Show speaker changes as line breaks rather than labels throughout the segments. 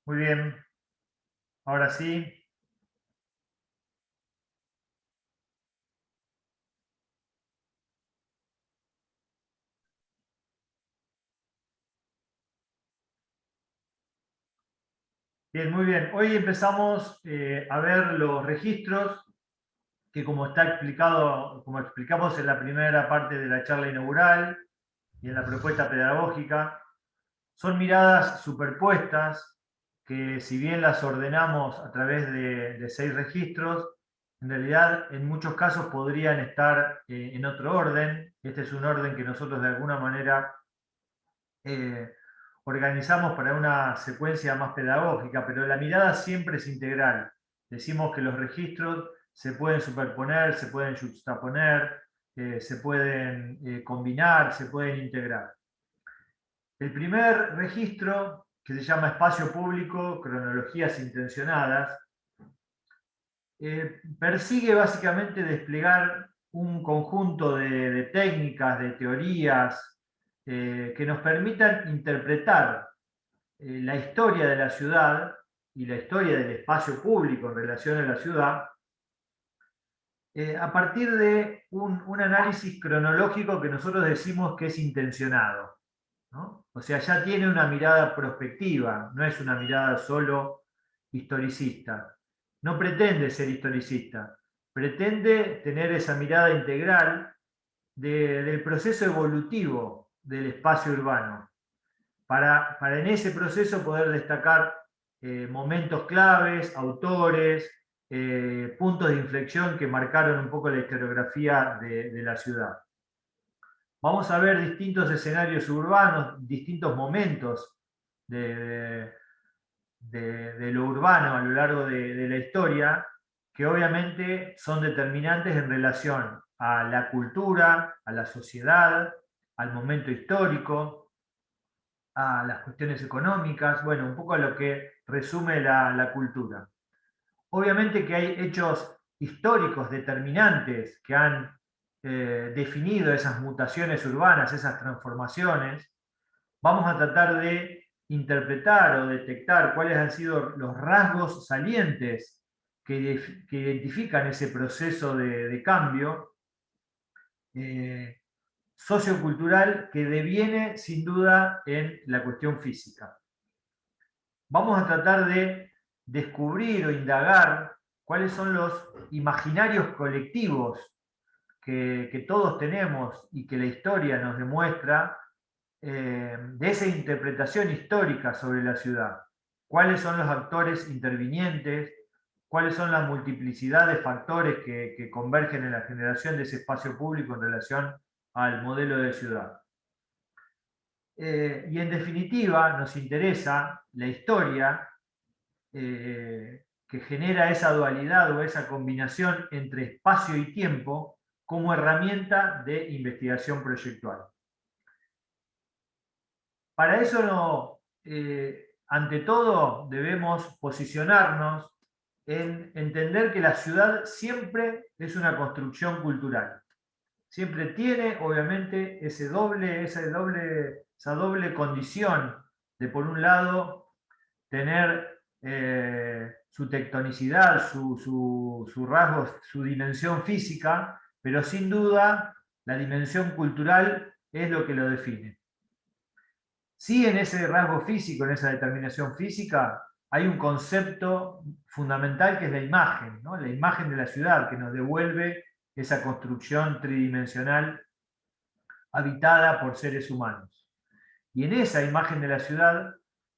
Muy bien. Ahora sí. Bien, muy bien. Hoy empezamos a ver los registros que como está explicado, como explicamos en la primera parte de la charla inaugural y en la propuesta pedagógica, son miradas superpuestas que si bien las ordenamos a través de 6 registros, en realidad en muchos casos podrían estar en otro orden. Este es un orden que nosotros de alguna manera organizamos para una secuencia más pedagógica, pero la mirada siempre es integral. Decimos que los registros se pueden superponer, se pueden juxtaponer, se pueden combinar, se pueden integrar. El primer registro, que se llama Espacio Público, Cronologías Intencionadas, persigue básicamente desplegar un conjunto de técnicas, de teorías, que nos permitan interpretar la historia de la ciudad y la historia del espacio público en relación a la ciudad, a partir de un análisis cronológico que nosotros decimos que es intencionado, ¿no? O sea, ya tiene una mirada prospectiva, no es una mirada solo historicista. No pretende ser historicista, pretende tener esa mirada integral del proceso evolutivo del espacio urbano, para en ese proceso poder destacar momentos claves, autores, puntos de inflexión que marcaron un poco la historiografía de la ciudad. Vamos a ver distintos escenarios urbanos, distintos momentos de lo urbano a lo largo de la historia, que obviamente son determinantes en relación a la cultura, a la sociedad, al momento histórico, a las cuestiones económicas, bueno, un poco a lo que resume la cultura. Obviamente que hay hechos históricos determinantes que han definido esas mutaciones urbanas, esas transformaciones. Vamos a tratar de interpretar o detectar cuáles han sido los rasgos salientes que identifican ese proceso de cambio sociocultural que deviene sin duda en la cuestión física. Vamos a tratar de descubrir o indagar cuáles son los imaginarios colectivos que todos tenemos y que la historia nos demuestra, de esa interpretación histórica sobre la ciudad. ¿Cuáles son los actores intervinientes? ¿Cuáles son la multiplicidad de factores que convergen en la generación de ese espacio público en relación al modelo de ciudad? Y en definitiva, nos interesa la historia que genera esa dualidad o esa combinación entre espacio y tiempo como herramienta de investigación proyectual. Para eso, ante todo, debemos posicionarnos en entender que la ciudad siempre es una construcción cultural. Siempre tiene, obviamente, esa doble condición de, por un lado, tener su tectonicidad, su rasgos, su dimensión física, pero sin duda la dimensión cultural es lo que lo define. Sí, en ese rasgo físico, en esa determinación física, hay un concepto fundamental que es la imagen, ¿no? La imagen de la ciudad que nos devuelve esa construcción tridimensional habitada por seres humanos. Y en esa imagen de la ciudad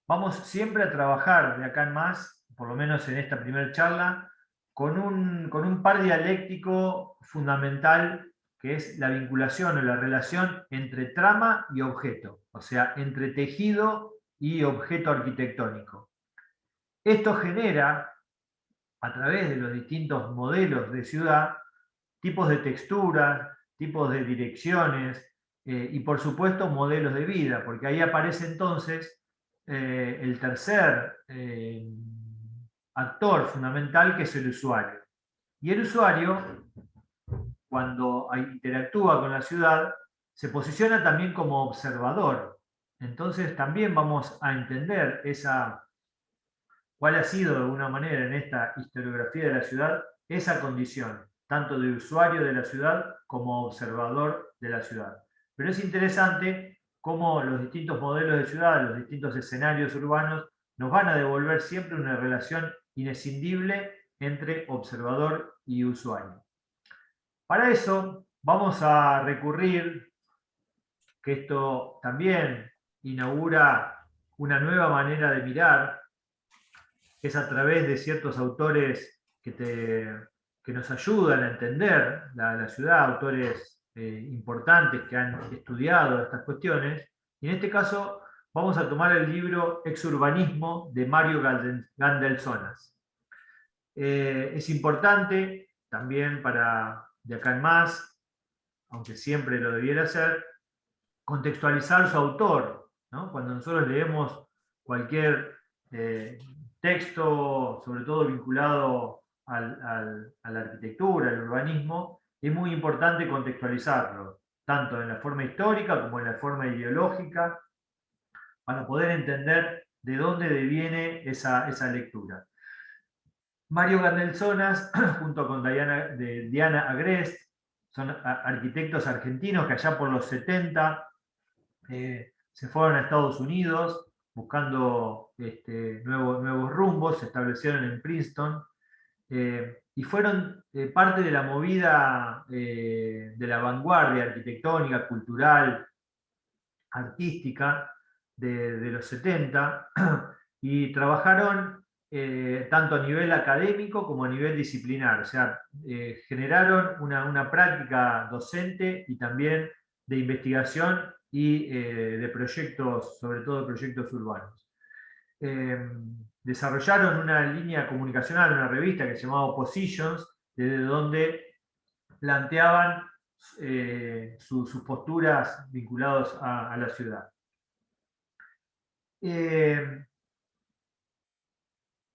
vamos siempre a trabajar de acá en más, por lo menos en esta primera charla, con un par dialéctico fundamental que es la vinculación o la relación entre trama y objeto, o sea, entre tejido y objeto arquitectónico. Esto genera, a través de los distintos modelos de ciudad, tipos de texturas, tipos de direcciones y por supuesto modelos de vida, porque ahí aparece entonces el tercer actor fundamental, que es el usuario. Y el usuario, cuando interactúa con la ciudad, se posiciona también como observador. Entonces también vamos a entender esa cuál ha sido de alguna manera en esta historiografía de la ciudad esa condición, tanto de usuario de la ciudad como observador de la ciudad. Pero es interesante cómo los distintos modelos de ciudad, los distintos escenarios urbanos, nos van a devolver siempre una relación inescindible entre observador y usuario. Para eso vamos a recurrir, que esto también inaugura una nueva manera de mirar, que es a través de ciertos autores que nos ayudan a entender la ciudad, autores importantes que han estudiado estas cuestiones. Y en este caso vamos a tomar el libro Exurbanismo de Mario Gandelzonas. Es importante también para de acá en más, aunque siempre lo debiera hacer, contextualizar su autor, ¿no? Cuando nosotros leemos cualquier texto, sobre todo vinculado a la arquitectura, al urbanismo, es muy importante contextualizarlo, tanto en la forma histórica como en la forma ideológica, para poder entender de dónde deviene esa lectura. Mario Gandelzonas, junto con Diana Agrest, son arquitectos argentinos que allá por los 70 se fueron a Estados Unidos buscando nuevos rumbos, se establecieron en Princeton y fueron parte de la movida de la vanguardia arquitectónica, cultural, artística de los 70 y trabajaron tanto a nivel académico como a nivel disciplinar, o sea, generaron una práctica docente y también de investigación y de proyectos, sobre todo proyectos urbanos. Desarrollaron una línea comunicacional, una revista que se llamaba Oppositions, desde donde planteaban sus posturas vinculadas a la ciudad.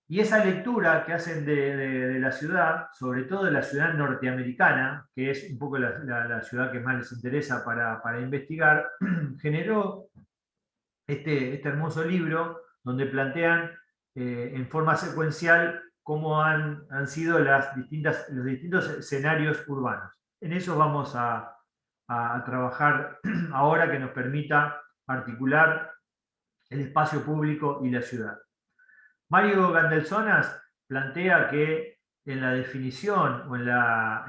Y esa lectura que hacen de la ciudad, sobre todo de la ciudad norteamericana, que es un poco la ciudad que más les interesa para investigar, generó este hermoso libro donde plantean en forma secuencial cómo han sido los distintos escenarios urbanos. En eso vamos a trabajar ahora, que nos permita articular el espacio público y la ciudad. Mario Gandelzonas plantea que en la definición o en la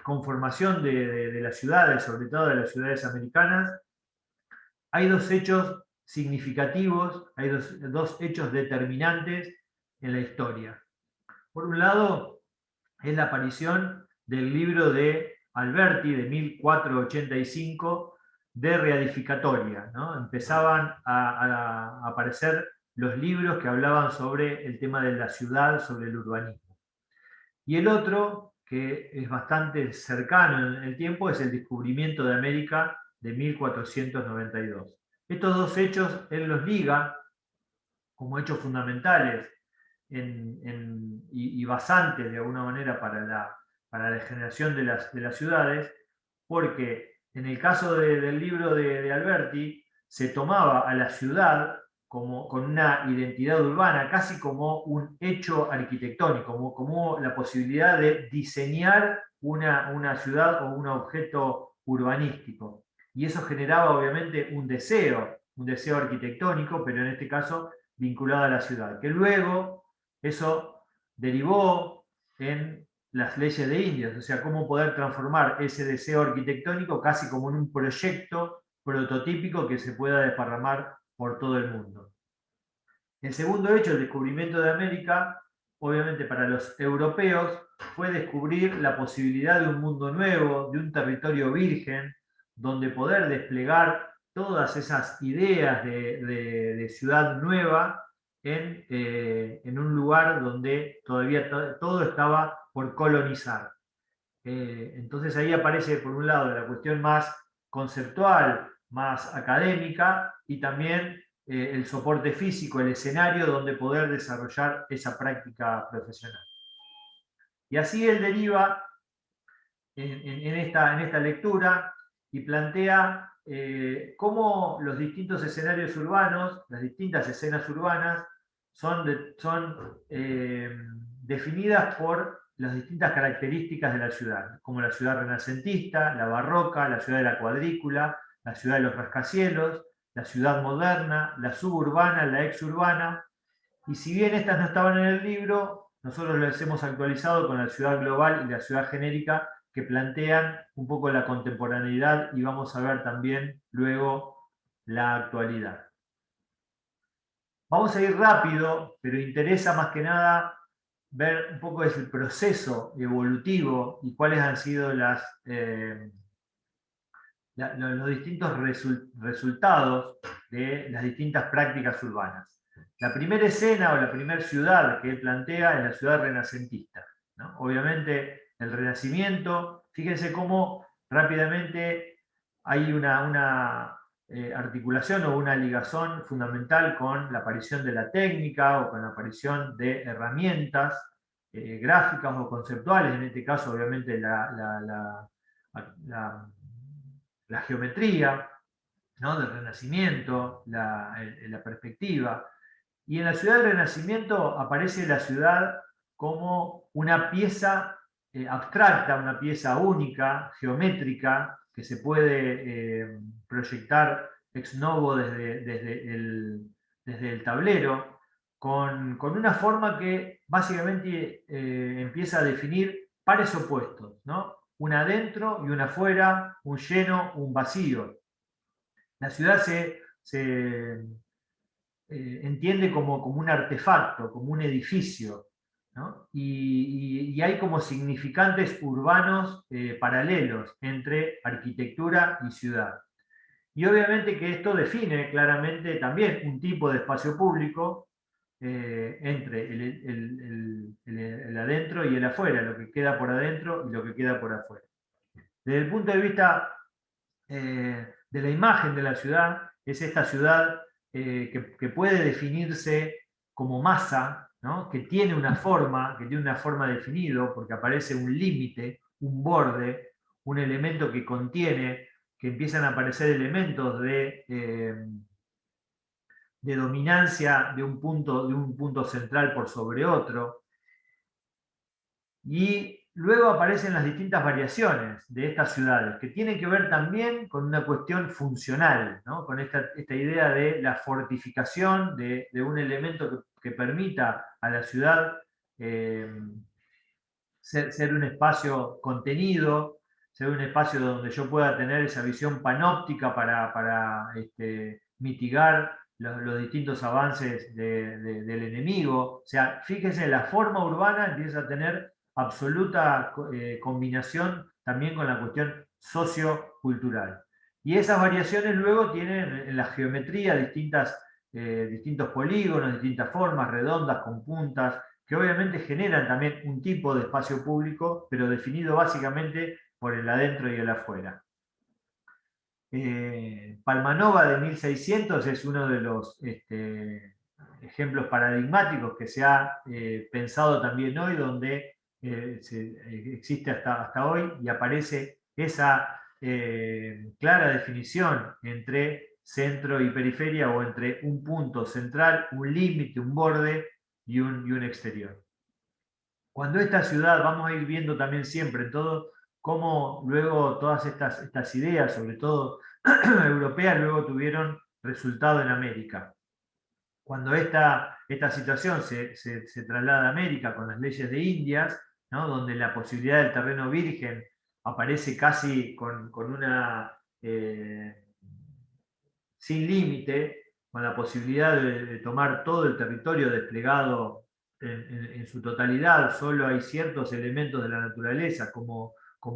conformación de las ciudades, sobre todo de las ciudades americanas, hay dos hechos significativos, hay dos hechos determinantes en la historia. Por un lado, es la aparición del libro de Alberti de 1485 de reedificatoria, ¿no? Empezaban a aparecer los libros que hablaban sobre el tema de la ciudad, sobre el urbanismo. Y el otro, que es bastante cercano en el tiempo, es el descubrimiento de América de 1492. Estos dos hechos él los liga como hechos fundamentales y basantes de alguna manera para la generación de las ciudades, porque en el caso del libro de Alberti se tomaba a la ciudad con una identidad urbana, casi como un hecho arquitectónico, como la posibilidad de diseñar una ciudad o un objeto urbanístico. Y eso generaba obviamente un deseo arquitectónico, pero en este caso vinculado a la ciudad, que luego eso derivó en las leyes de Indias, o sea, cómo poder transformar ese deseo arquitectónico casi como en un proyecto prototípico que se pueda desparramar por todo el mundo. El segundo hecho, el descubrimiento de América, obviamente para los europeos, fue descubrir la posibilidad de un mundo nuevo, de un territorio virgen, donde poder desplegar todas esas ideas de ciudad nueva en un lugar donde todavía todo estaba por colonizar. Entonces ahí aparece, por un lado, la cuestión más conceptual, más académica, y también el soporte físico, el escenario donde poder desarrollar esa práctica profesional. Y así él deriva en esta lectura y plantea cómo los distintos escenarios urbanos, las distintas escenas urbanas, definidas por las distintas características de la ciudad, como la ciudad renacentista, la barroca, la ciudad de la cuadrícula, la ciudad de los rascacielos, la ciudad moderna, la suburbana, la exurbana, y si bien estas no estaban en el libro, nosotros las hemos actualizado con la ciudad global y la ciudad genérica, que plantean un poco la contemporaneidad, y vamos a ver también luego la actualidad. Vamos a ir rápido, pero interesa más que nada ver un poco el proceso evolutivo y cuáles han sido los distintos resultados de las distintas prácticas urbanas. La primera escena o la primera ciudad que él plantea es la ciudad renacentista, ¿no? Obviamente el Renacimiento, fíjense cómo rápidamente hay una articulación o una ligazón fundamental con la aparición de la técnica o con la aparición de herramientas gráficas o conceptuales, en este caso obviamente la geometría, ¿no?, del Renacimiento, la perspectiva. Y en la ciudad del Renacimiento aparece la ciudad como una pieza abstracta, una pieza única, geométrica, que se puede proyectar ex novo desde el tablero, con una forma que básicamente empieza a definir pares opuestos, ¿no? Una adentro y una afuera, un lleno, un vacío. La ciudad se entiende como un artefacto, como un edificio, ¿no? Y hay como significantes urbanos paralelos entre arquitectura y ciudad. Y obviamente que esto define claramente también un tipo de espacio público entre el adentro y el afuera, lo que queda por adentro y lo que queda por afuera. Desde el punto de vista de la imagen de la ciudad, es esta ciudad que puede definirse como masa, ¿no?, que tiene una forma definida, porque aparece un límite, un borde, un elemento que contiene, que empiezan a aparecer elementos de dominancia de un punto central por sobre otro. Y luego aparecen las distintas variaciones de estas ciudades, que tienen que ver también con una cuestión funcional, ¿no?, con esta idea de la fortificación de un elemento que permita a la ciudad ser un espacio contenido, ser un espacio donde yo pueda tener esa visión panóptica para mitigar los distintos avances del enemigo. O sea, fíjense, la forma urbana empieza a tener absoluta combinación también con la cuestión sociocultural. Y esas variaciones luego tienen en la geometría distintos polígonos, distintas formas, redondas, con puntas, que obviamente generan también un tipo de espacio público, pero definido básicamente por el adentro y el afuera. Palmanova de 1600 es uno de los ejemplos paradigmáticos que se ha pensado también hoy, donde existe hasta hoy, y aparece esa clara definición entre centro y periferia, o entre un punto central, un límite, un borde y un exterior. Cuando esta ciudad, vamos a ir viendo también siempre todo, cómo luego todas estas ideas, sobre todo europeas, luego tuvieron resultado en América. Cuando esta situación se traslada a América con las leyes de Indias, ¿no?, donde la posibilidad del terreno virgen aparece casi con una sin límite, con la posibilidad de tomar todo el territorio desplegado en su totalidad. Solo hay ciertos elementos de la naturaleza, como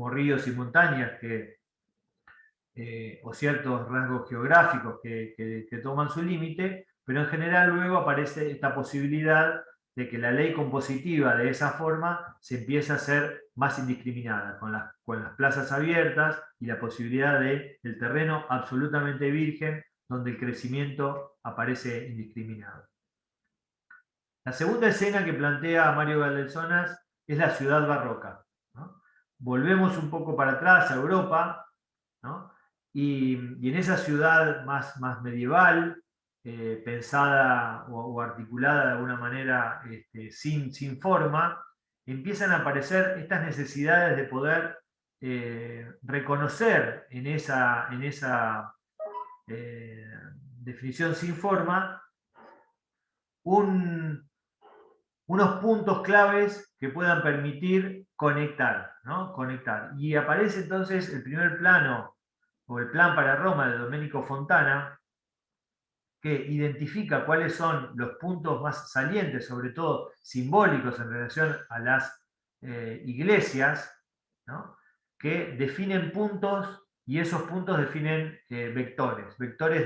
ríos y montañas, o ciertos rasgos geográficos que toman su límite, pero en general luego aparece esta posibilidad de que la ley compositiva de esa forma se empieza a hacer más indiscriminada, con las plazas abiertas y la posibilidad del terreno absolutamente virgen, donde el crecimiento aparece indiscriminado. La segunda escena que plantea Mario Valdelsonas es la ciudad barroca, ¿no? Volvemos un poco para atrás a Europa, ¿no?, y en esa ciudad más medieval, pensada o articulada de alguna manera sin forma, empiezan a aparecer estas necesidades de poder reconocer en esa definición sin forma unos puntos claves que puedan permitir conectar, ¿no? Conectar. Y aparece entonces el primer plano, o el plan para Roma de Domenico Fontana, que identifica cuáles son los puntos más salientes, sobre todo simbólicos en relación a las iglesias, ¿no? Que definen puntos y esos puntos definen vectores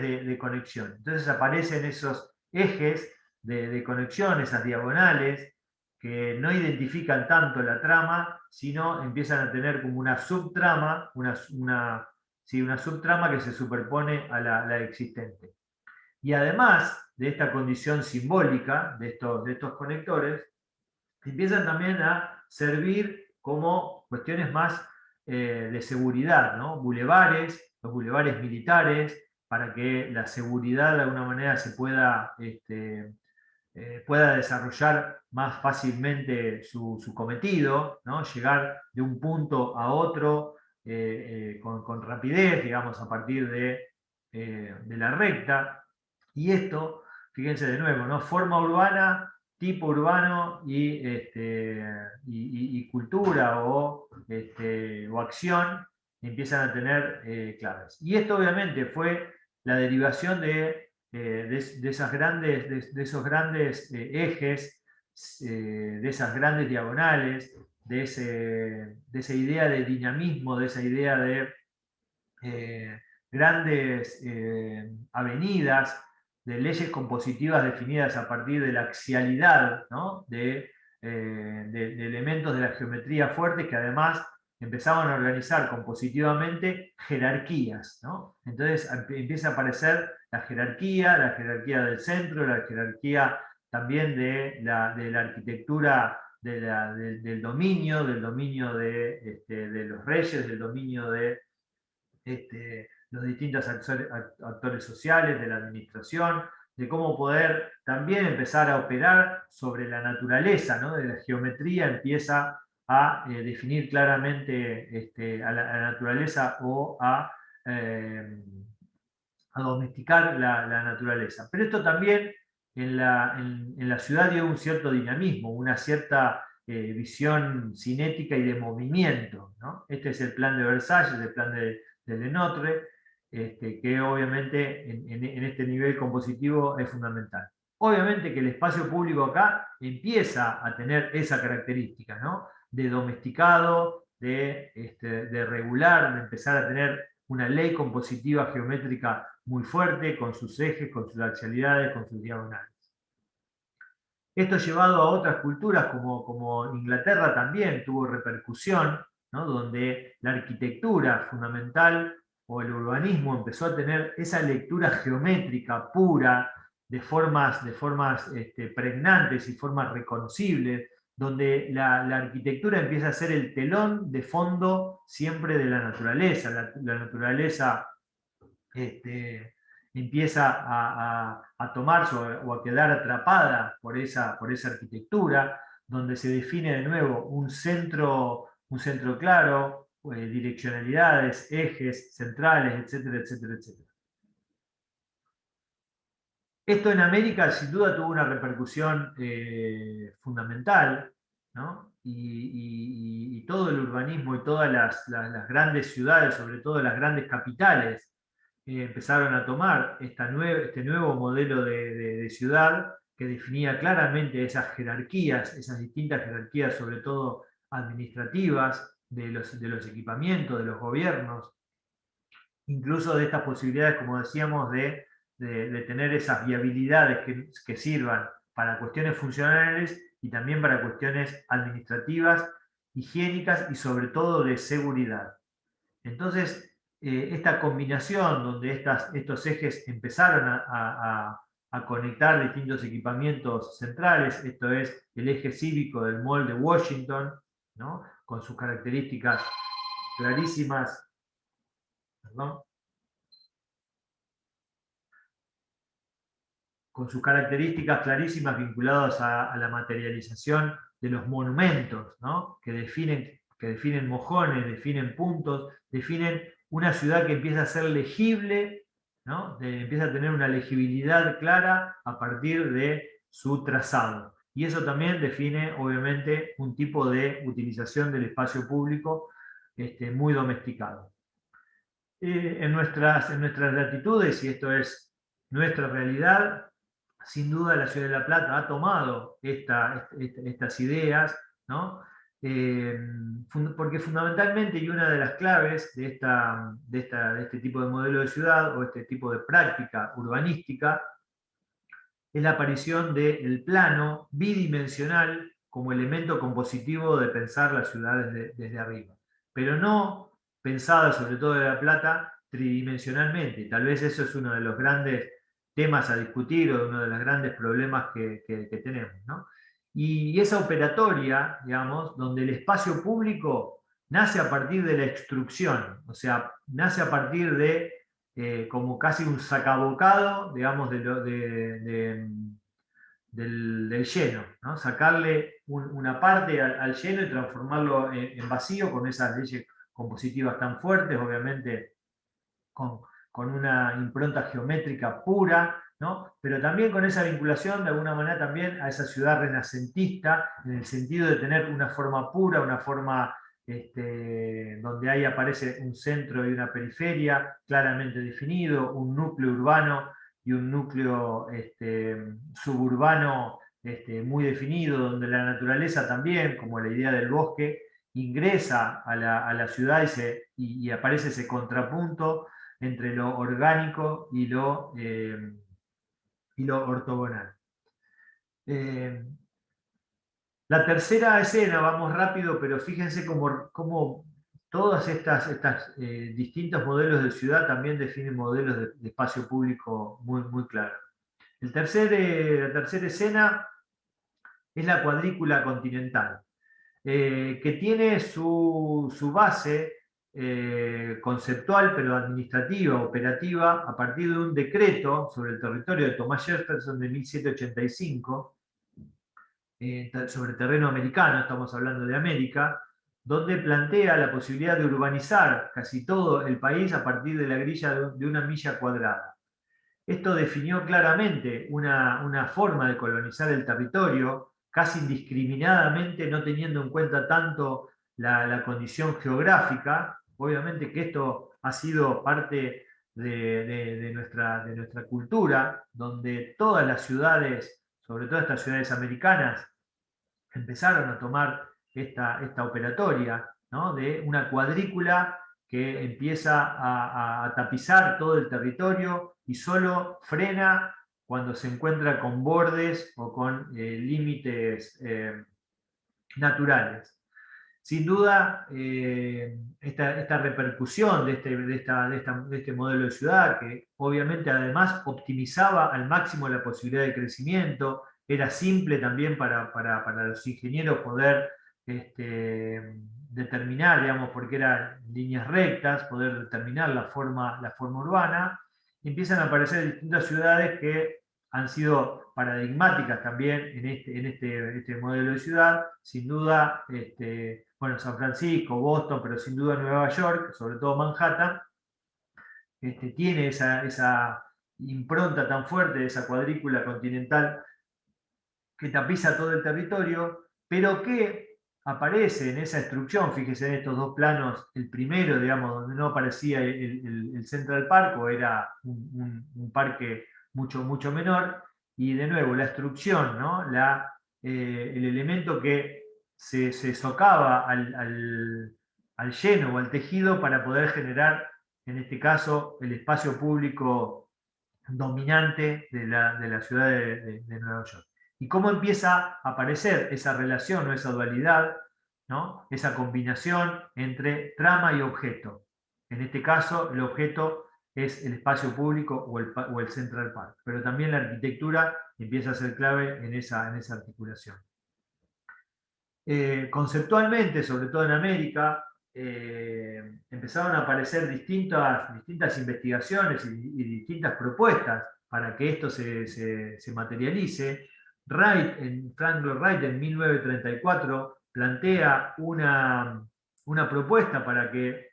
de conexión. Entonces aparecen esos ejes de conexión, esas diagonales, que no identifican tanto la trama, sino empiezan a tener como una subtrama, una subtrama que se superpone a la existente. Y además de esta condición simbólica de estos conectores, empiezan también a servir como cuestiones más de seguridad, ¿no? Bulevares, los bulevares militares, para que la seguridad de alguna manera se pueda desarrollar más fácilmente su cometido, ¿no? Llegar de un punto a otro con rapidez, digamos, a partir de la recta. Y esto, fíjense de nuevo, ¿no? Forma urbana, tipo urbano y cultura o acción empiezan a tener claves. Y esto obviamente fue la derivación de esos grandes ejes, de esas grandes diagonales, de esa idea de dinamismo, de esa idea de grandes avenidas, de leyes compositivas definidas a partir de la axialidad, ¿no? de elementos de la geometría fuertes que además empezaban a organizar compositivamente jerarquías, ¿no? Entonces empieza a aparecer la jerarquía del centro, la jerarquía también de la arquitectura del dominio de los reyes, del dominio de los distintos actores sociales, de la administración, de cómo poder también empezar a operar sobre la naturaleza, ¿no? De la geometría empieza a definir claramente a la naturaleza o a domesticar la naturaleza. Pero esto también en la ciudad dio un cierto dinamismo, una cierta visión cinética y de movimiento, ¿no? Este es el plan de Versalles, el plan de Lenotre, que obviamente en este nivel compositivo es fundamental. Obviamente que el espacio público acá empieza a tener esa característica, ¿no? De domesticado, de regular, de empezar a tener una ley compositiva geométrica muy fuerte, con sus ejes, con sus axialidades, con sus diagonales. Esto llevado a otras culturas como Inglaterra también tuvo repercusión, ¿no? Donde la arquitectura fundamental o el urbanismo empezó a tener esa lectura geométrica pura, de formas pregnantes y formas reconocibles, donde la arquitectura empieza a ser el telón de fondo siempre de la naturaleza. La naturaleza empieza a tomarse o a quedar atrapada por esa arquitectura, donde se define de nuevo un centro claro, direccionalidades, ejes centrales, etcétera, etcétera, etcétera. Esto en América sin duda tuvo una repercusión fundamental, ¿no? Y todo el urbanismo y todas las grandes ciudades, sobre todo las grandes capitales, empezaron a tomar este nuevo modelo de ciudad que definía claramente esas jerarquías, esas distintas jerarquías, sobre todo administrativas, de los equipamientos, de los gobiernos, incluso de estas posibilidades, como decíamos, de tener esas viabilidades que sirvan para cuestiones funcionales y también para cuestiones administrativas, higiénicas y sobre todo de seguridad. Entonces, esta combinación donde estos ejes empezaron a conectar distintos equipamientos centrales, esto es el eje cívico del Mall de Washington, ¿no? Con sus características clarísimas, perdón, con sus características clarísimas vinculadas a la materialización de los monumentos, ¿no? que definen mojones, definen puntos, definen una ciudad que empieza a ser legible, ¿no? Empieza a tener una legibilidad clara a partir de su trazado. Y eso también define, obviamente, un tipo de utilización del espacio público muy domesticado. En nuestras latitudes, y esto es nuestra realidad, sin duda la Ciudad de La Plata ha tomado estas ideas, ¿no? Porque fundamentalmente, y una de las claves de este tipo de modelo de ciudad o este tipo de práctica urbanística es la aparición del plano bidimensional como elemento compositivo de pensar las ciudades desde arriba, pero no pensada, sobre todo de La Plata, tridimensionalmente. Tal vez eso es uno de los grandes temas a discutir o uno de los grandes problemas que tenemos, ¿no? Y esa operatoria, digamos, donde el espacio público nace a partir de la extrucción, o sea, nace a partir de como casi un sacabocado, digamos, del lleno, ¿no? Sacarle una parte al lleno y transformarlo en vacío con esas leyes compositivas tan fuertes, obviamente con una impronta geométrica pura, ¿no? Pero también con esa vinculación de alguna manera también a esa ciudad renacentista, en el sentido de tener una forma pura, una forma donde ahí aparece un centro y una periferia claramente definido, un núcleo urbano y un núcleo suburbano muy definido, donde la naturaleza también, como la idea del bosque, ingresa a la ciudad y aparece ese contrapunto entre lo orgánico y lo ortogonal. La tercera escena, vamos rápido, pero fíjense cómo todos estos distintos modelos de ciudad también definen modelos de espacio público muy, muy claros. La tercera escena es la cuadrícula continental, que tiene su base conceptual, pero administrativa, operativa, a partir de un decreto sobre el territorio de Thomas Jefferson de 1785, sobre terreno americano, estamos hablando de América, donde plantea la posibilidad de urbanizar casi todo el país a partir de la grilla de una milla cuadrada. Esto definió claramente una forma de colonizar el territorio, casi indiscriminadamente, no teniendo en cuenta tanto la condición geográfica. Obviamente que esto ha sido parte de nuestra cultura, donde todas las ciudades, sobre todo estas ciudades americanas, empezaron a tomar esta operatoria, ¿no? De una cuadrícula que empieza a tapizar todo el territorio y solo frena cuando se encuentra con bordes o con límites naturales. Sin duda, esta repercusión de este modelo de ciudad, que obviamente además optimizaba al máximo la posibilidad de crecimiento, era simple también para los ingenieros poder determinar, digamos, porque eran líneas rectas, poder determinar la forma urbana, empiezan a aparecer distintas ciudades que han sido paradigmáticas también en este modelo de ciudad. Sin duda, bueno, San Francisco, Boston, pero sin duda Nueva York, sobre todo Manhattan, tiene esa impronta tan fuerte de esa cuadrícula continental que tapiza todo el territorio, pero que aparece en esa instrucción. Fíjese en estos dos planos, el primero, digamos, donde no aparecía el Central Park, o era un parque mucho, mucho menor, y de nuevo la instrucción, ¿no? El elemento que se socava al lleno o al tejido para poder generar, en este caso, el espacio público dominante de la ciudad de Nueva York. Y cómo empieza a aparecer esa relación o esa dualidad, ¿no? Esa combinación entre trama y objeto. En este caso, el objeto es el espacio público o el Central Park, pero también la arquitectura empieza a ser clave en esa articulación. Conceptualmente, sobre todo en América, empezaron a aparecer distintas investigaciones y distintas propuestas para que esto se materialice. Frank Lloyd Wright en 1934 plantea una propuesta para que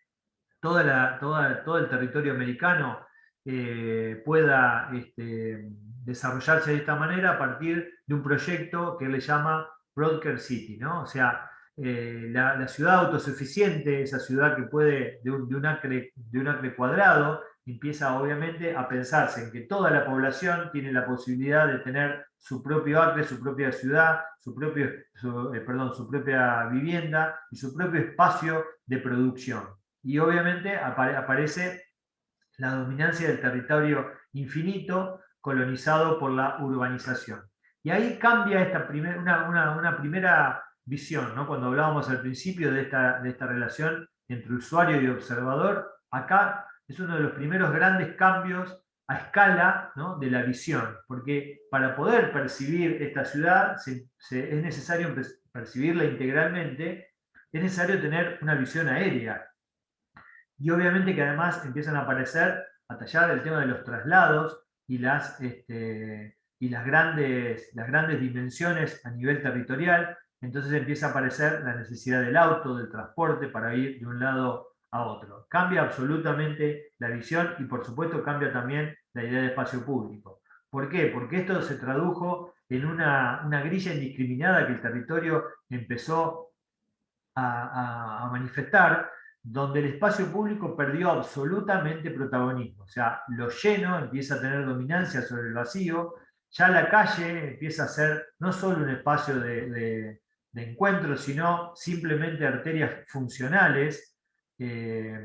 todo el territorio americano pueda desarrollarse de esta manera a partir de un proyecto que él le llama Broadcast City, ¿no? O sea, la ciudad autosuficiente, esa ciudad que puede, de un acre cuadrado, empieza obviamente a pensarse en que toda la población tiene la posibilidad de tener su propio acre, su propia ciudad, su propia vivienda y su propio espacio de producción. Y obviamente aparece la dominancia del territorio infinito colonizado por la urbanización. Y ahí cambia una primera visión, ¿no? Cuando hablábamos al principio de esta relación entre usuario y observador, acá es uno de los primeros grandes cambios a escala, ¿no? De la visión, porque para poder percibir esta ciudad es necesario percibirla integralmente, es necesario tener una visión aérea. Y obviamente que además empiezan a aparecer, a tallar el tema de los traslados y las grandes dimensiones a nivel territorial. Entonces empieza a aparecer la necesidad del auto, del transporte para ir de un lado a otro. Cambia absolutamente la visión y por supuesto cambia también la idea de espacio público. ¿Por qué? Porque esto se tradujo en una grilla indiscriminada que el territorio empezó a manifestar, donde el espacio público perdió absolutamente protagonismo. O sea, lo lleno empieza a tener dominancia sobre el vacío, ya la calle empieza a ser no solo un espacio de encuentro, sino simplemente arterias funcionales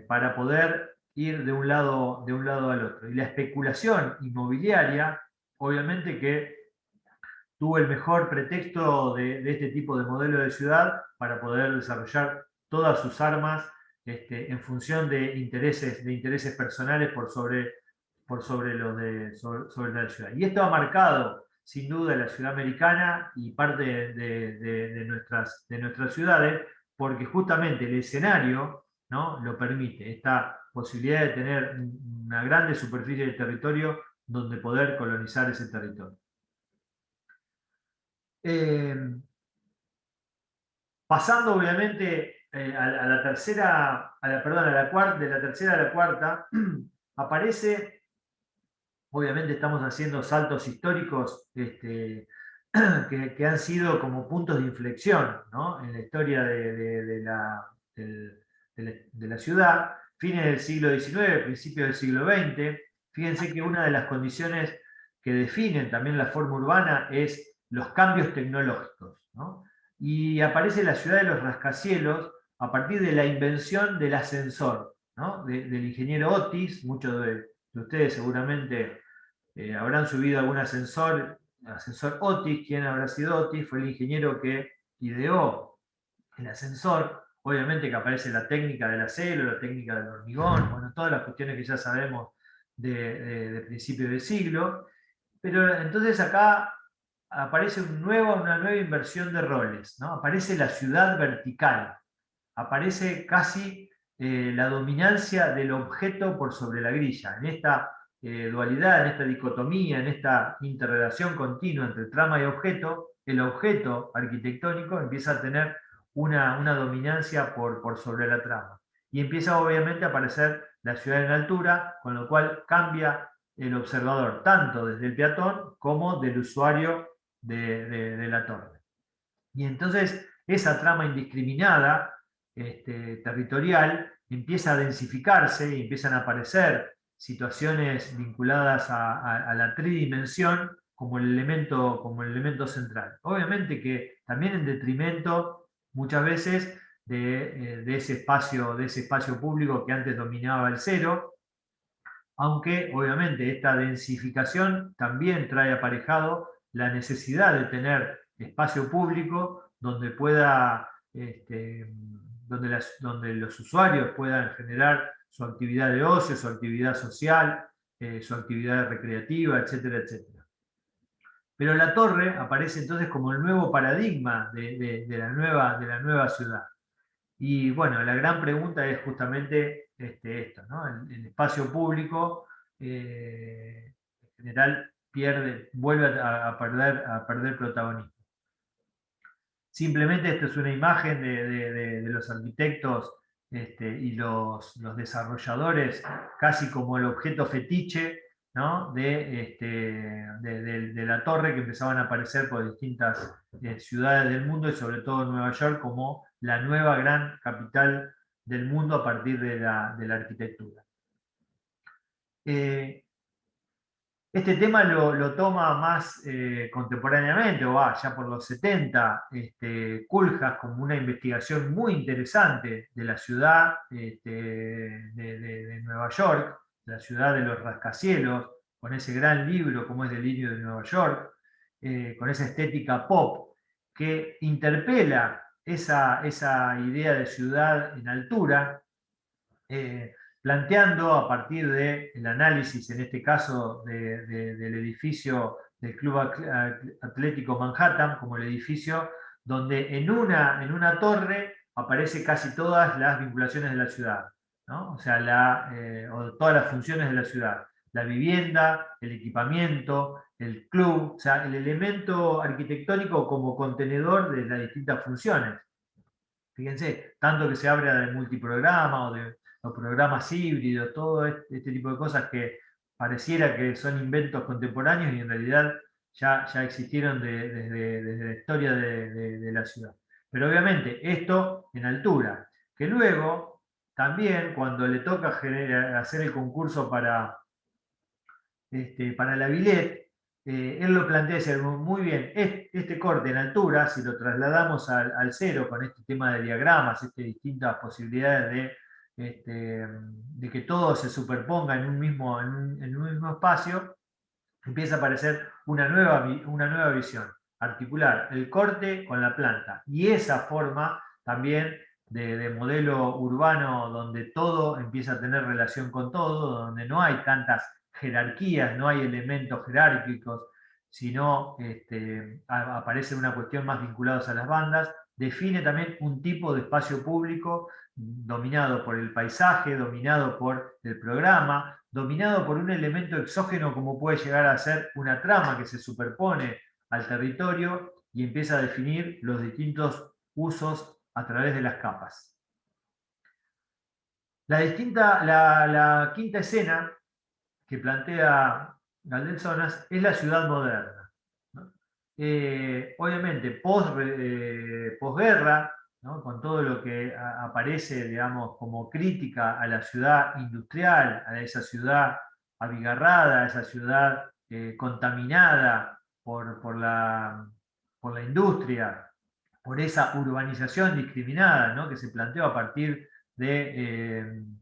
para poder ir de un lado al otro. Y la especulación inmobiliaria, obviamente que tuvo el mejor pretexto de este tipo de modelo de ciudad para poder desarrollar todas sus armas en función de intereses personales sobre sobre la ciudad. Y esto ha marcado, sin duda, la ciudad americana y parte de nuestras ciudades, porque justamente el escenario, ¿no? Lo permite, esta posibilidad de tener una grande superficie de territorio donde poder colonizar ese territorio. Eh, Pasando obviamente a la tercera, perdón, a la cuarta, de la tercera a la cuarta, aparece, obviamente estamos haciendo saltos históricos que han sido como puntos de inflexión, ¿no? En la historia de la ciudad, fines del siglo XIX, principios del siglo XX. Fíjense que una de las condiciones que definen también la forma urbana es los cambios tecnológicos, ¿no? Y aparece la ciudad de los rascacielos a partir de la invención del ascensor, ¿no? Del ingeniero Otis. Muchos de ustedes seguramente habrán subido algún ascensor Otis. ¿Quién habrá sido Otis? Fue el ingeniero que ideó el ascensor. Obviamente que aparece la técnica del acero, la técnica del hormigón, bueno, todas las cuestiones que ya sabemos de principio de siglo. Pero entonces acá aparece una nueva inversión de roles, ¿no? Aparece la ciudad vertical, aparece casi la dominancia del objeto por sobre la grilla. En esta dualidad, en esta dicotomía, en esta interrelación continua entre trama y objeto, el objeto arquitectónico empieza a tener una dominancia por sobre la trama. Y empieza obviamente a aparecer la ciudad en altura, con lo cual cambia el observador, tanto desde el peatón como del usuario de la torre. Y entonces esa trama indiscriminada territorial empieza a densificarse y empiezan a aparecer situaciones vinculadas a la tridimensión como el elemento central. Obviamente que también en detrimento muchas veces de ese espacio público que antes dominaba el cero, aunque obviamente esta densificación también trae aparejado la necesidad de tener espacio público donde donde los usuarios puedan generar su actividad de ocio, su actividad social, su actividad recreativa, etcétera, etcétera. Pero la torre aparece entonces como el nuevo paradigma de la nueva ciudad. Y bueno, la gran pregunta es justamente esto, ¿no? El espacio público general vuelve a perder protagonismo. Simplemente esto es una imagen de los arquitectos y los desarrolladores, casi como el objeto fetiche, ¿no? de la torre, que empezaban a aparecer por distintas ciudades del mundo, y sobre todo Nueva York como la nueva gran capital del mundo a partir de la arquitectura. Este tema lo toma más contemporáneamente, o ya por los 70, Koolhaas, como una investigación muy interesante de la ciudad de Nueva York, la ciudad de los rascacielos, con ese gran libro como es Delirio de Nueva York, con esa estética pop, que interpela esa idea de ciudad en altura, planteando a partir del análisis, en este caso del edificio del Club Atlético Manhattan, como el edificio donde en una torre aparece casi todas las vinculaciones de la ciudad, ¿no? O sea, o todas las funciones de la ciudad. La vivienda, el equipamiento, el club, o sea, el elemento arquitectónico como contenedor de las distintas funciones. Fíjense, tanto que se habla de multiprograma o de los programas híbridos, todo este tipo de cosas que pareciera que son inventos contemporáneos y en realidad ya existieron desde la historia de la ciudad. Pero obviamente esto en altura, que luego también cuando le toca hacer el concurso para la Villette, él lo plantea y dice, muy bien, este corte en altura, si lo trasladamos al cero con este tema de diagramas, distintas posibilidades de que todo se superponga en un mismo espacio, empieza a aparecer una nueva visión, articular el corte con la planta. Y esa forma también de modelo urbano donde todo empieza a tener relación con todo, donde no hay tantas jerarquías, no hay elementos jerárquicos, sino aparece una cuestión más vinculados a las bandas, define también un tipo de espacio público dominado por el paisaje, dominado por el programa, dominado por un elemento exógeno como puede llegar a ser una trama que se superpone al territorio y empieza a definir los distintos usos a través de las capas. La quinta escena que plantea Galdenzonas es la ciudad moderna, ¿no? Obviamente, posguerra, ¿no? Con todo lo que aparece, digamos, como crítica a la ciudad industrial, a esa ciudad abigarrada, a esa ciudad contaminada por la industria, por esa urbanización discriminada, ¿no? Que se planteó a partir del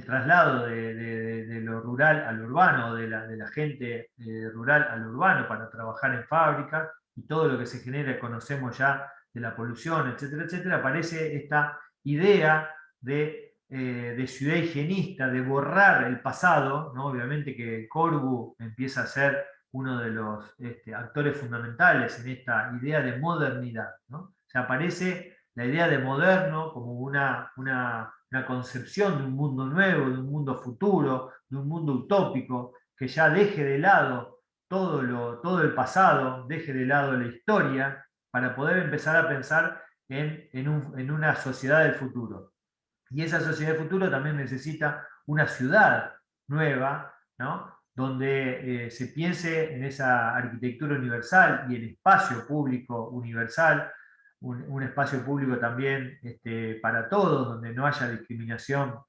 traslado de lo rural al urbano, de la gente rural al urbano para trabajar en fábricas, y todo lo que se genera, conocemos ya de la polución, etcétera, etcétera, aparece esta idea de ciudad higienista, de borrar el pasado, ¿no? Obviamente que Corbu empieza a ser uno de los actores fundamentales en esta idea de modernidad, ¿no? O sea, aparece la idea de moderno como una concepción de un mundo nuevo, de un mundo futuro, de un mundo utópico, que ya deje de lado todo el pasado, deje de lado la historia, para poder empezar a pensar en una sociedad del futuro. Y esa sociedad del futuro también necesita una ciudad nueva, ¿no? Donde se piense en esa arquitectura universal y el espacio público universal, un espacio público también para todos, donde no haya discriminación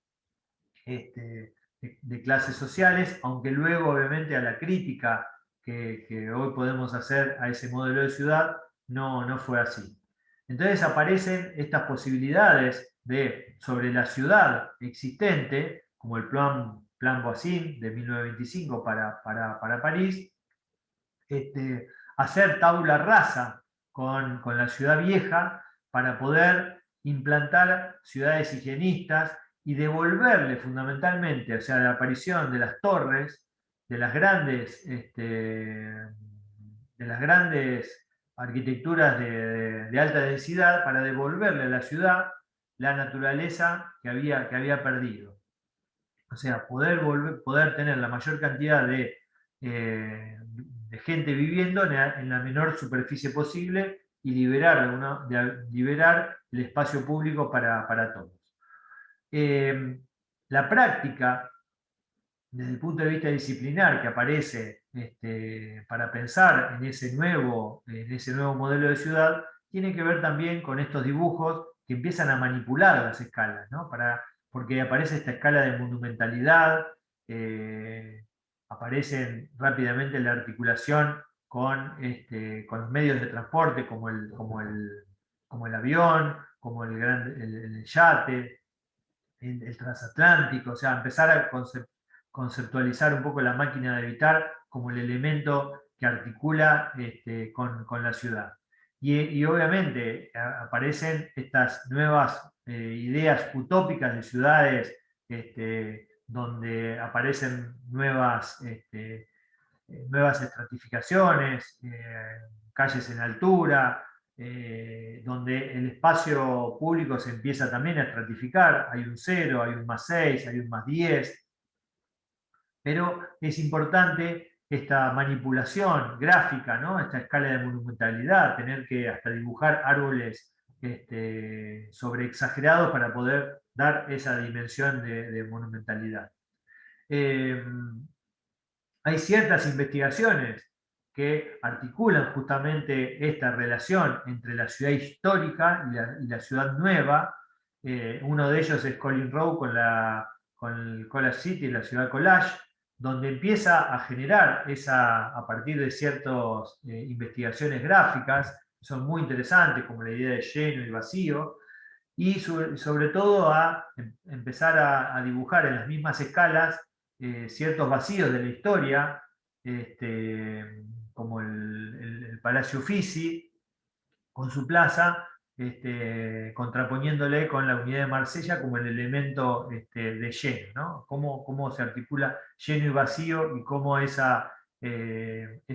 de clases sociales, aunque luego obviamente a la crítica que hoy podemos hacer a ese modelo de ciudad no fue así. Entonces aparecen estas posibilidades sobre la ciudad existente, como el plan Voisin de 1925 para París, hacer tabula rasa con la ciudad vieja para poder implantar ciudades higienistas y devolverle fundamentalmente, o sea, la aparición de las torres, de las grandes arquitecturas de alta densidad, para devolverle a la ciudad la naturaleza que había perdido. O sea, poder tener la mayor cantidad de de gente viviendo en la menor superficie posible y liberar el espacio público para todos. La práctica, desde el punto de vista disciplinar que aparece para pensar en ese nuevo modelo de ciudad, tiene que ver también con estos dibujos que empiezan a manipular las escalas, ¿no? Porque aparece esta escala de monumentalidad, aparecen rápidamente la articulación con los medios de transporte como el avión, como el yate, el transatlántico, o sea, empezar a conceptualizar un poco la máquina de habitar como el elemento que articula con la ciudad. Y obviamente aparecen estas nuevas ideas utópicas de ciudades donde aparecen nuevas estratificaciones, calles en altura, donde el espacio público se empieza también a estratificar, hay un 0, hay un +6, hay un +10, pero es importante esta manipulación gráfica, ¿no? Esta escala de monumentalidad, tener que hasta dibujar árboles sobreexagerados para poder dar esa dimensión de monumentalidad. Hay ciertas investigaciones que articulan justamente esta relación entre la ciudad histórica y la ciudad nueva. Uno de ellos es Colin Rowe con el Collage City, la ciudad Collage, donde empieza a generar a partir de ciertas investigaciones gráficas, que son muy interesantes, como la idea de lleno y vacío, y sobre todo a empezar a dibujar en las mismas escalas ciertos vacíos de la historia, como el Palacio Uffizi, con su plaza, contraponiéndole con la unidad de Marsella como el elemento de lleno, ¿no? Cómo se articula lleno y vacío y cómo esa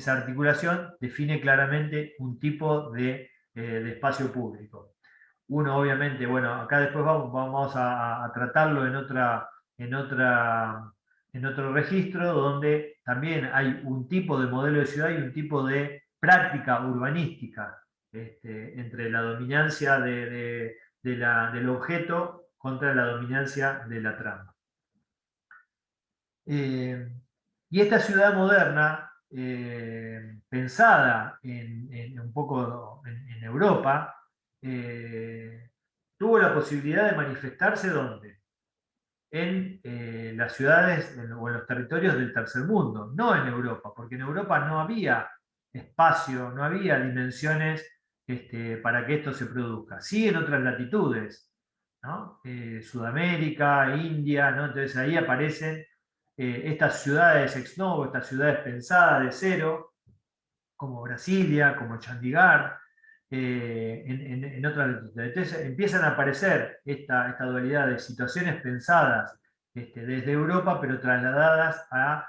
articulación define claramente un tipo de espacio público. Uno, obviamente, bueno, acá después vamos a tratarlo en otro registro, donde también hay un tipo de modelo de ciudad y un tipo de práctica urbanística entre la dominancia del objeto contra la dominancia de la trama. Y esta ciudad moderna, pensada un poco en Europa, tuvo la posibilidad de manifestarse ¿dónde? En las ciudades o en los territorios del tercer mundo, no en Europa, porque en Europa no había espacio, no había dimensiones para que esto se produzca. Sí en otras latitudes, ¿no? Sudamérica, India, ¿no? Entonces ahí aparecen estas ciudades ex novo, estas ciudades pensadas de cero, como Brasilia, como Chandigarh, en otras latitudes. Entonces empiezan a aparecer esta dualidad de situaciones pensadas desde Europa, pero trasladadas a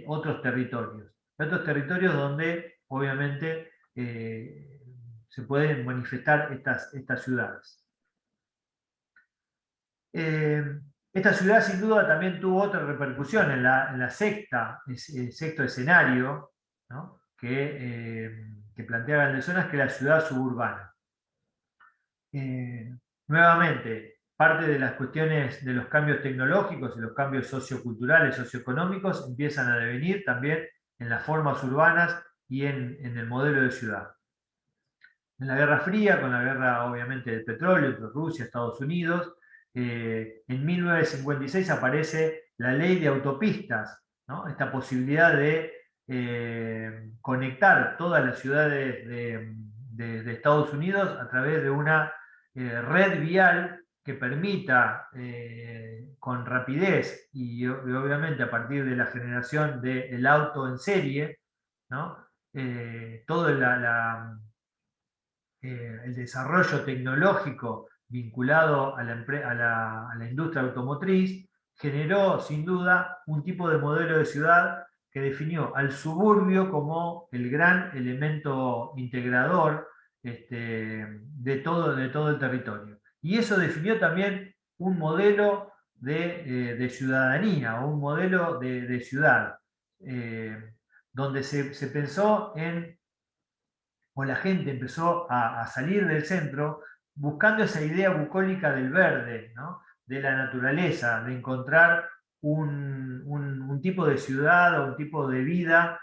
otros territorios donde obviamente se pueden manifestar estas ciudades. Esta ciudad sin duda también tuvo otra repercusión en el sexto escenario, ¿no? que plantea Galdezonas, que es la ciudad suburbana. Nuevamente, parte de las cuestiones de los cambios tecnológicos y los cambios socioculturales, socioeconómicos, empiezan a devenir también en las formas urbanas y en el modelo de ciudad. En la Guerra Fría, con la guerra obviamente del petróleo entre Rusia y Estados Unidos, en 1956 aparece la ley de autopistas, ¿no? Esta posibilidad de conectar todas las ciudades de Estados Unidos a través de una red vial que permita con rapidez y obviamente a partir de la generación del auto en serie, ¿no? Todo el desarrollo tecnológico vinculado a la industria automotriz generó sin duda un tipo de modelo de ciudad que definió al suburbio como el gran elemento integrador de todo el territorio. Y eso definió también un modelo de ciudadanía, o un modelo de ciudad. donde se pensó o la gente empezó a salir del centro buscando esa idea bucólica del verde, ¿no? De la naturaleza, de encontrar un tipo de ciudad o un tipo de vida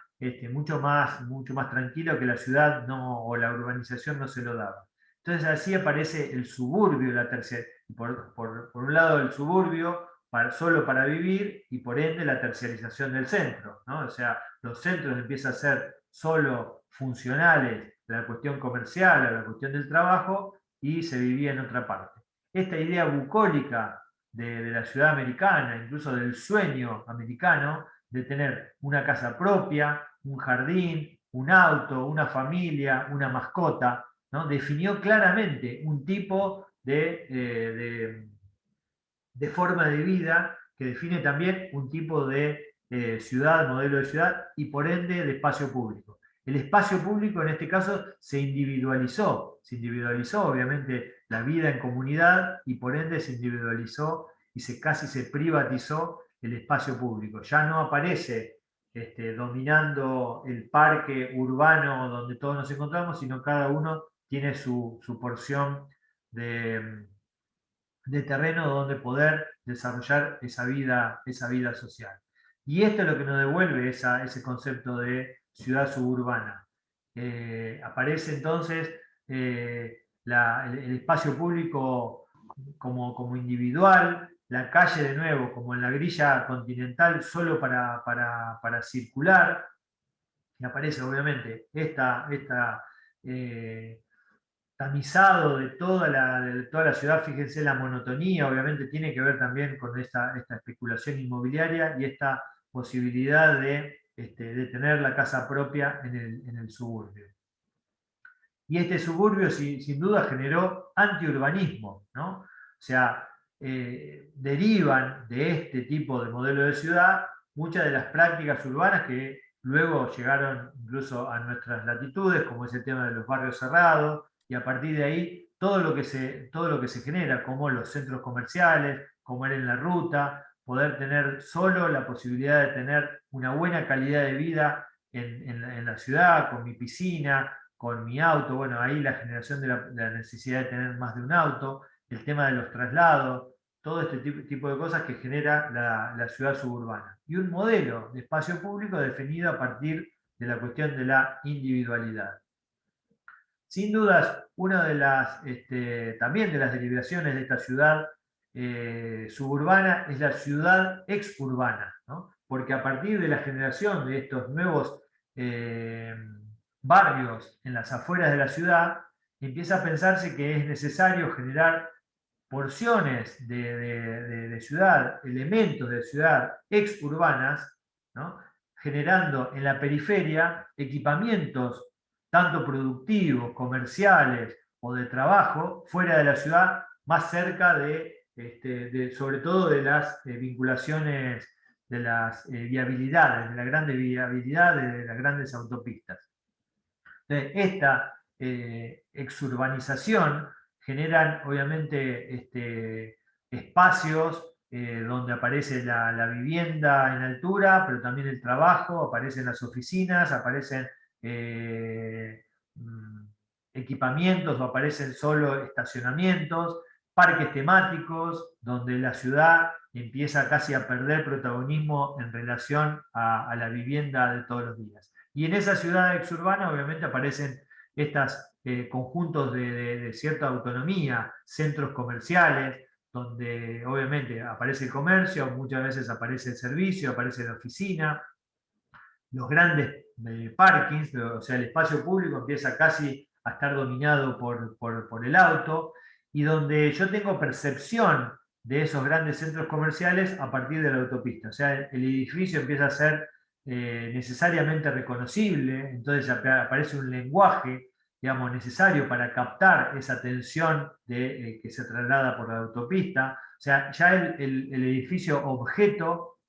mucho más tranquilo que la ciudad no, o la urbanización no se lo daba. Entonces así aparece el suburbio, la tercera, por un lado el suburbio solo para vivir y por ende la terciarización del centro, ¿no? O sea, los centros empiezan a ser solo funcionales a la cuestión comercial, a la cuestión del trabajo, y se vivía en otra parte. Esta idea bucólica de la ciudad americana, incluso del sueño americano, de tener una casa propia, un jardín, un auto, una familia, una mascota, ¿no? Definió claramente un tipo de forma de vida que define también un tipo de ciudad, modelo de ciudad y por ende de espacio público. El espacio público en este caso se individualizó obviamente la vida en comunidad y por ende se individualizó y casi se privatizó el espacio público. Ya no aparece dominando el parque urbano donde todos nos encontramos, sino cada uno tiene su porción de terreno donde poder desarrollar esa vida social. Y esto es lo que nos devuelve ese concepto de ciudad suburbana. Aparece entonces el espacio público como individual, la calle de nuevo como en la grilla continental solo para circular, y aparece obviamente eh, tamizado de toda la ciudad. Fíjense la monotonía, obviamente tiene que ver también con esta especulación inmobiliaria y esta posibilidad de tener la casa propia en el suburbio. Y este suburbio sin duda generó antiurbanismo, ¿no? O sea, derivan de este tipo de modelo de ciudad muchas de las prácticas urbanas que luego llegaron incluso a nuestras latitudes, como es el tema de los barrios cerrados, y a partir de ahí todo lo que se genera, como los centros comerciales, como era en la ruta, poder tener solo la posibilidad de tener una buena calidad de vida en la ciudad, con mi piscina, con mi auto, bueno, ahí la generación de la necesidad de tener más de un auto, el tema de los traslados, todo este tipo de cosas que genera la ciudad suburbana. Y un modelo de espacio público definido a partir de la cuestión de la individualidad. Sin dudas, una de también de las derivaciones de esta ciudad suburbana es la ciudad exurbana, ¿no? Porque a partir de la generación de estos nuevos eh, barrios en las afueras de la ciudad, empieza a pensarse que es necesario generar porciones de ciudad, elementos de ciudad exurbanas, ¿no? Generando en la periferia equipamientos tanto productivos, comerciales o de trabajo, fuera de la ciudad, más cerca sobre todo de las vinculaciones, de las viabilidades, de la grande viabilidad de las grandes autopistas. Esta exurbanización generan obviamente espacios donde aparece la vivienda en altura, pero también el trabajo, aparecen las oficinas, aparecen eh, mm, equipamientos o aparecen solo estacionamientos, parques temáticos, donde la ciudad empieza casi a perder protagonismo en relación a la vivienda de todos los días. Y en esa ciudad exurbana obviamente aparecen estos conjuntos de cierta autonomía, centros comerciales, donde obviamente aparece el comercio, muchas veces aparece el servicio, aparece la oficina, los grandes parkings, o sea, el espacio público empieza casi a estar dominado por el auto, y donde yo tengo percepción de esos grandes centros comerciales a partir de la autopista. O sea, el edificio empieza a ser necesariamente reconocible, entonces aparece un lenguaje, digamos, necesario para captar esa tensión que se traslada por la autopista. O sea, ya el edificio objeto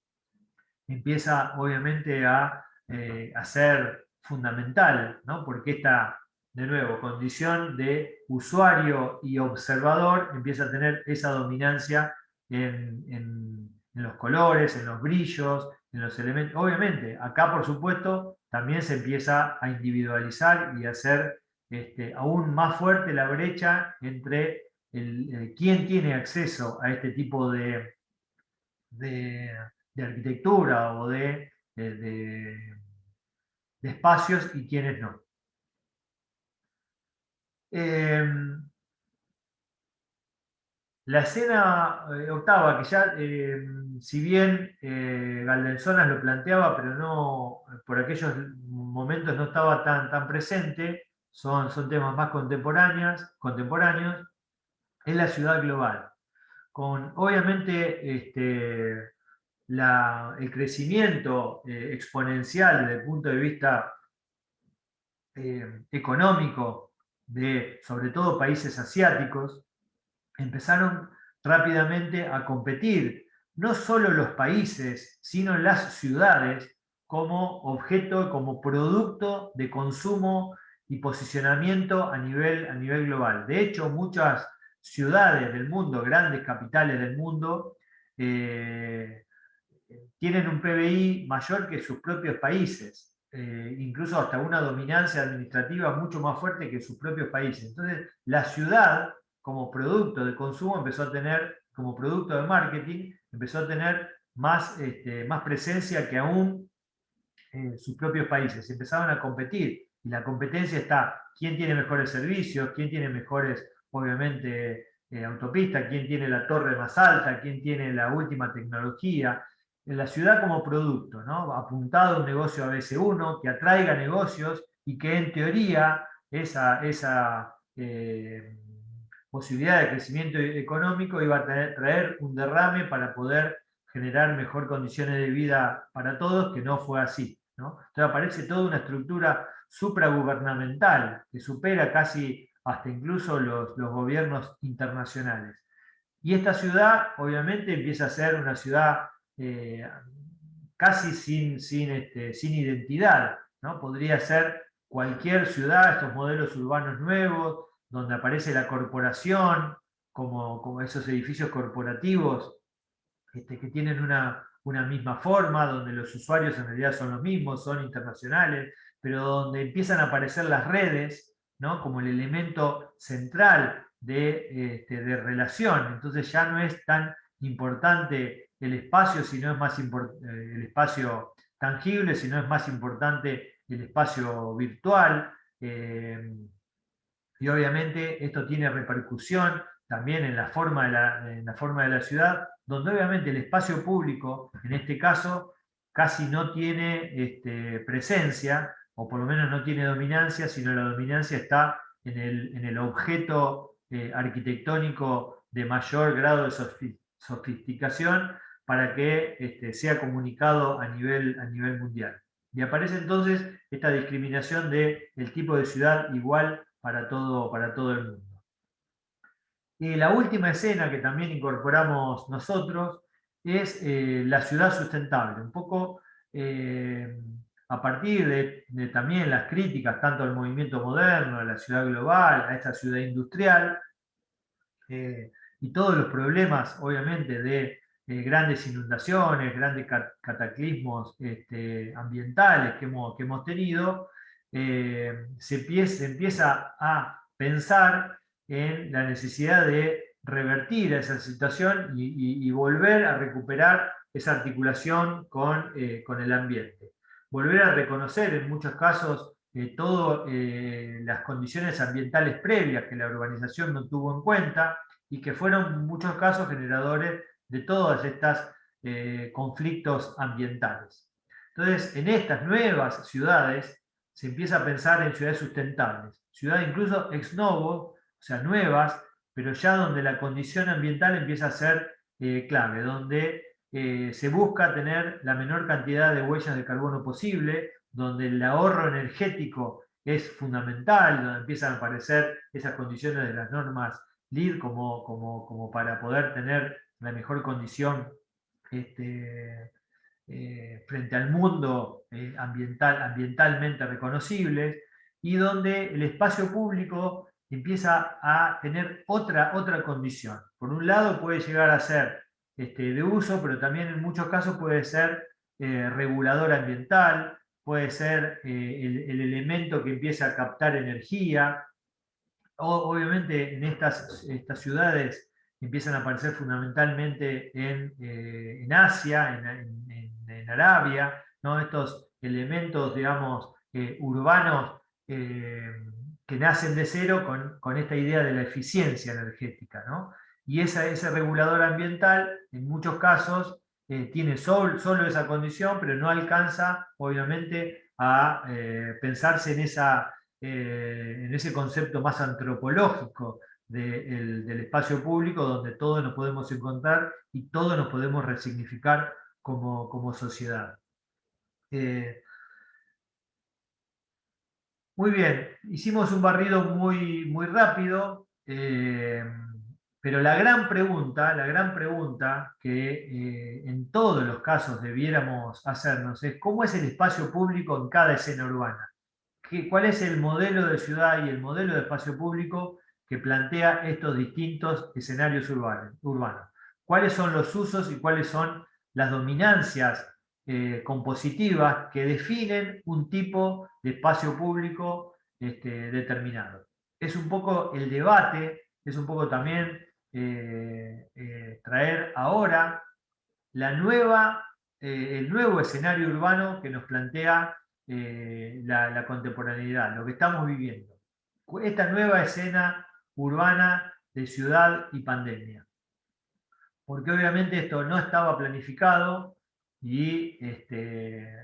empieza obviamente a ser fundamental, ¿no? Porque esta, de nuevo, condición de usuario y observador empieza a tener esa dominancia en los colores, en los brillos, en los elementos. Obviamente, acá por supuesto también se empieza a individualizar y a hacer aún más fuerte la brecha entre quién tiene acceso a este tipo de, de arquitectura o de espacios y quiénes no. La escena octava, que ya, si bien Galdenzonas lo planteaba, pero no, por aquellos momentos no estaba tan presente, son temas más contemporáneos, es la ciudad global. Con, obviamente, el crecimiento exponencial desde el punto de vista económico de, sobre todo, países asiáticos, empezaron rápidamente a competir, no solo los países, sino las ciudades, como objeto, como producto de consumo y posicionamiento a nivel global. De hecho, muchas ciudades del mundo, grandes capitales del mundo, eh, tienen un PBI mayor que sus propios países, incluso hasta una dominancia administrativa mucho más fuerte que sus propios países. Entonces, la ciudad, como producto de consumo, empezó a tener, como producto de marketing, empezó a tener más, más presencia que aún sus propios países. Empezaron a competir y la competencia está quién tiene mejores servicios, quién tiene mejores, obviamente, autopistas, quién tiene la torre más alta, quién tiene la última tecnología. En la ciudad como producto, ¿no? Apuntado a un negocio ABC1 que atraiga negocios y que en teoría esa posibilidad de crecimiento económico iba a traer un derrame para poder generar mejor condiciones de vida para todos, que no fue así, ¿no? Entonces aparece toda una estructura supragubernamental que supera casi hasta incluso los gobiernos internacionales. Y esta ciudad, obviamente, empieza a ser una ciudad casi sin identidad, ¿no? Podría ser cualquier ciudad, estos modelos urbanos nuevos, donde aparece la corporación, como esos edificios corporativos que tienen una misma forma, donde los usuarios en realidad son los mismos, son internacionales, pero donde empiezan a aparecer las redes, ¿no? Como el elemento central de relación. Entonces ya no es tan importante el espacio, sino es más el espacio tangible, sino es más importante el espacio virtual. Y obviamente esto tiene repercusión también en en la forma de la ciudad, donde obviamente el espacio público, en este caso, casi no tiene presencia, o por lo menos no tiene dominancia, sino la dominancia está en el objeto arquitectónico de mayor grado de sofisticación para que sea comunicado a nivel mundial. Y aparece entonces esta discriminación del tipo de ciudad igual para todo el mundo. Y la última escena que también incorporamos nosotros es la ciudad sustentable, un poco a partir de también las críticas tanto al movimiento moderno, a la ciudad global, a esta ciudad industrial, y todos los problemas, obviamente, de grandes inundaciones, grandes cataclismos ambientales que hemos tenido, se empieza a pensar en la necesidad de revertir esa situación y volver a recuperar esa articulación con el ambiente. Volver a reconocer en muchos casos todas las condiciones ambientales previas que la urbanización no tuvo en cuenta y que fueron en muchos casos generadores de todas estas conflictos ambientales. Entonces, en estas nuevas ciudades se empieza a pensar en ciudades sustentables, ciudades incluso ex novo, o sea, nuevas, pero ya donde la condición ambiental empieza a ser clave, donde se busca tener la menor cantidad de huellas de carbono posible, donde el ahorro energético es fundamental, donde empiezan a aparecer esas condiciones de las normas LEED como para poder tener la mejor condición frente al mundo ambientalmente reconocibles, y donde el espacio público empieza a tener otra condición. Por un lado puede llegar a ser de uso, pero también en muchos casos puede ser regulador ambiental, puede ser el elemento que empieza a captar energía. Obviamente en estas ciudades empiezan a aparecer fundamentalmente en Asia, en Arabia, ¿no? Estos elementos, digamos, urbanos que nacen de cero con esta idea de la eficiencia energética, ¿no? Y ese regulador ambiental, en muchos casos, tiene solo esa condición, pero no alcanza, obviamente, a pensarse en ese concepto más antropológico del espacio público, donde todos nos podemos encontrar y todos nos podemos resignificar como sociedad. Muy bien, hicimos un barrido muy rápido, pero la gran pregunta que en todos los casos debiéramos hacernos es: ¿cómo es el espacio público en cada escena urbana? ¿Cuál es el modelo de ciudad y el modelo de espacio público que plantea estos distintos escenarios urbanos? ¿Cuáles son los usos y cuáles son las dominancias compositivas que definen un tipo de espacio público determinado? Es un poco el debate, es un poco también traer ahora el nuevo escenario urbano que nos plantea la contemporaneidad, lo que estamos viviendo. Esta nueva escena urbana de ciudad y pandemia. Porque obviamente esto no estaba planificado y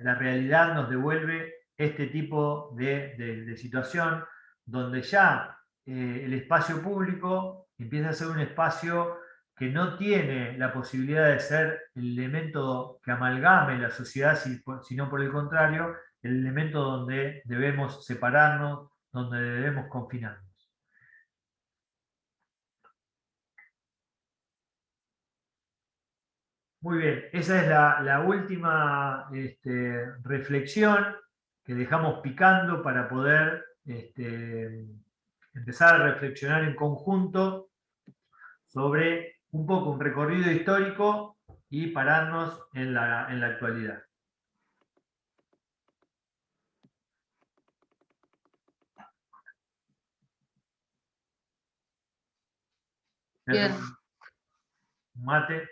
la realidad nos devuelve este tipo de situación donde ya el espacio público empieza a ser un espacio que no tiene la posibilidad de ser el elemento que amalgame la sociedad, sino por el contrario, el elemento donde debemos separarnos, donde debemos confinarnos. Muy bien, esa es la última reflexión que dejamos picando para poder empezar a reflexionar en conjunto sobre un poco un recorrido histórico y pararnos en la actualidad.
Bien.
Mate.